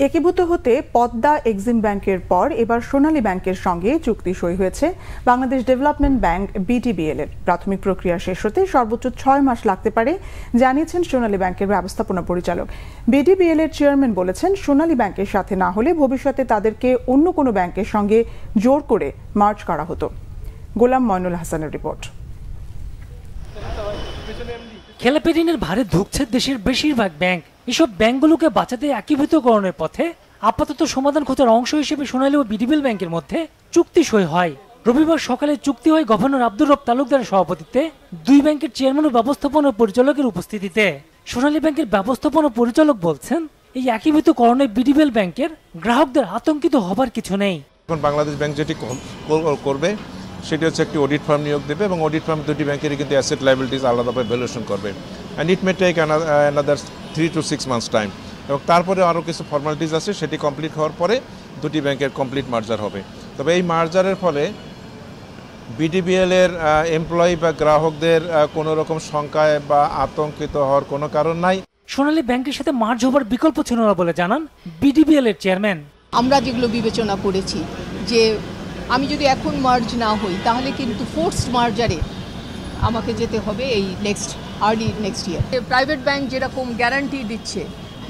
একীভূত হতে পদ্মা এক্সিম ব্যাংকের পর এবার সোনালী ব্যাংকের সঙ্গে চুক্তি সই হয়েছে বাংলাদেশ ডেভেলপমেন্ট ব্যাংক বিডিবিএল এর। প্রাথমিক প্রক্রিয়া শেষ হতে সর্বোচ্চ 6 মাস লাগতে পারে জানিয়েছেন সোনালী ব্যাংকের ব্যবস্থাপনা পরিচালক। বিডিবিএল এর চেয়ারম্যান বলেছেন, সোনালী ব্যাংকের সাথে না হলে ভবিষ্যতে তাদেরকে অন্য কোনো ব্যাংকের সঙ্গে জোর করে মার্জ করা হতো। গোলাম ময়নুল হাসানের রিপোর্ট। খেলাপি ঋণের ভারে ধুঁকছে দেশের বেশিরভাগ ব্যাংক। এসব ব্যাংকগুলোকে বাঁচাতে একীভূতকরণের পথে আপাতত সমাধান খোঁজার অংশ হিসেবে সোনালী ও বিডিবিএল ব্যাংকের মধ্যে চুক্তি সই হয়। রবিবার সকালে চুক্তি হয় গভর্নর আব্দুর রব তালুকদারের সভাপতিত্বে দুই ব্যাংকের চেয়ারম্যান ও ব্যবস্থাপনা পরিচালকের উপস্থিতিতে। সোনালী ব্যাংকের ব্যবস্থাপনা পরিচালক বলছেন, এই একীভূতকরণে বিডিবিএল ব্যাংকের গ্রাহকদের আতঙ্কিত হবার কিছু নেই। এখন বাংলাদেশ ব্যাংক যেটি করবে সেটি হচ্ছে একটি অডিট ফার্ম নিয়োগ দেবে এবং অডিট ফার্ম দুটি ব্যাংকেরই কিন্তু অ্যাসেট লায়াবিলিটিস আলাদাভাবে ভ্যালুয়েশন করবে। And it may take another 3 to 6 months time. এবং তারপরে আরও কিছু ফর্মালিটিস আছে, সেটি কমপ্লিট হওয়ার পরে দুটি ব্যাংকের কমপ্লিট মার্জার হবে। তবে এই মার্জারের ফলে বিডিবিএল এর এমপ্লয়ি বা গ্রাহকদের কোনো রকম শঙ্কায় বা আতঙ্কিত হওয়ার কোনো কারণ নাই। সোনালী ব্যাংকের সাথে মার্জ হবার বিকল্প ছিল না বলে জানান বিডিবিএল এর চেয়ারম্যান। আমরা যেগুলো বিবেচনা করেছি যে আমি যদি এখন মার্জ না হই তাহলে কিন্তু ফোর্সড মার্জারে আমাকে যেতে হবে এই early next year. Private bank যেরকম গ্যারান্টি দিচ্ছে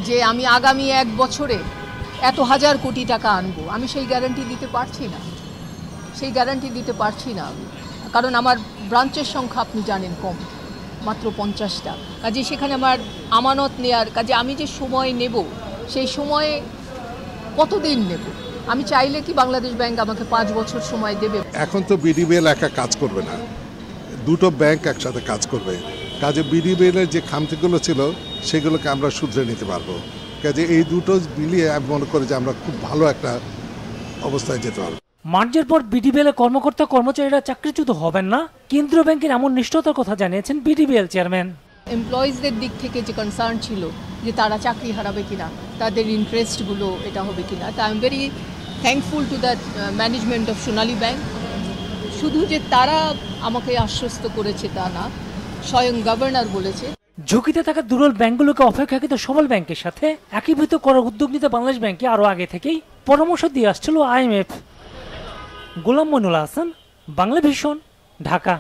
যে আমি আগামী 1 বছরে এত হাজার কোটি টাকা আনবো, আমি সেই গ্যারান্টি দিতে পারছি না। কারণ আমার ব্রাঞ্চের সংখ্যা আপনি জানেন কম, মাত্র 50টা। কাজে সেখানে আমার আমানত নেয়ার কাজে আমি যে সময় নেব সেই সময়ে কতদিন নেব? আমি চাইলে কি বাংলাদেশ ব্যাংক আমাকে 5 বছর সময় দেবে? এখন তো বিডিবিএল একা কাজ করবে না, দুটো ব্যাংক একসাথে কাজ করবে। কাজে বিডিবিএল এর যে খামতিগুলো ছিল সেগুলোকে আমরা শুধরে নিতে পারবো। কাজে এই দুটো মিলিয়ে আমি মনে করি যে আমরা খুব ভালো একটা অবস্থায় যেতে পারবো। মার্জের পর বিডিবিএল এর কর্মকর্তা কর্মচারীরা চাকরিচ্যুত হবেন না, কেন্দ্রীয় ব্যাংকের এমন নিশ্চয়তার কথা জানিয়েছেন বিডিবিএল চেয়ারম্যান। এমপ্লয়িজদের দিক থেকে যে কনসার্ন ছিল যে তারা চাকরি হারাবে কিনা, তাদের ইন্টারেস্টগুলো এটা হবে কিনা, তা I am very thankful to the management of Sonali bank. শুধু যে তারা আমাকে আশ্বস্ত করেছে তা না, স্বয়ং গভর্নর বলেছে। ঝুঁকিতে থাকা দুর্বল ব্যাংকগুলোকে অপেক্ষাকৃত সবল ব্যাংকের সাথে একীভূত করার উদ্যোগ নিতে বাংলাদেশ ব্যাংকে আরও আগে থেকেই পরামর্শ দিয়ে আসছিল IMF। গোলাম মইনুল হাসান, বাংলা ভিশন, ঢাকা।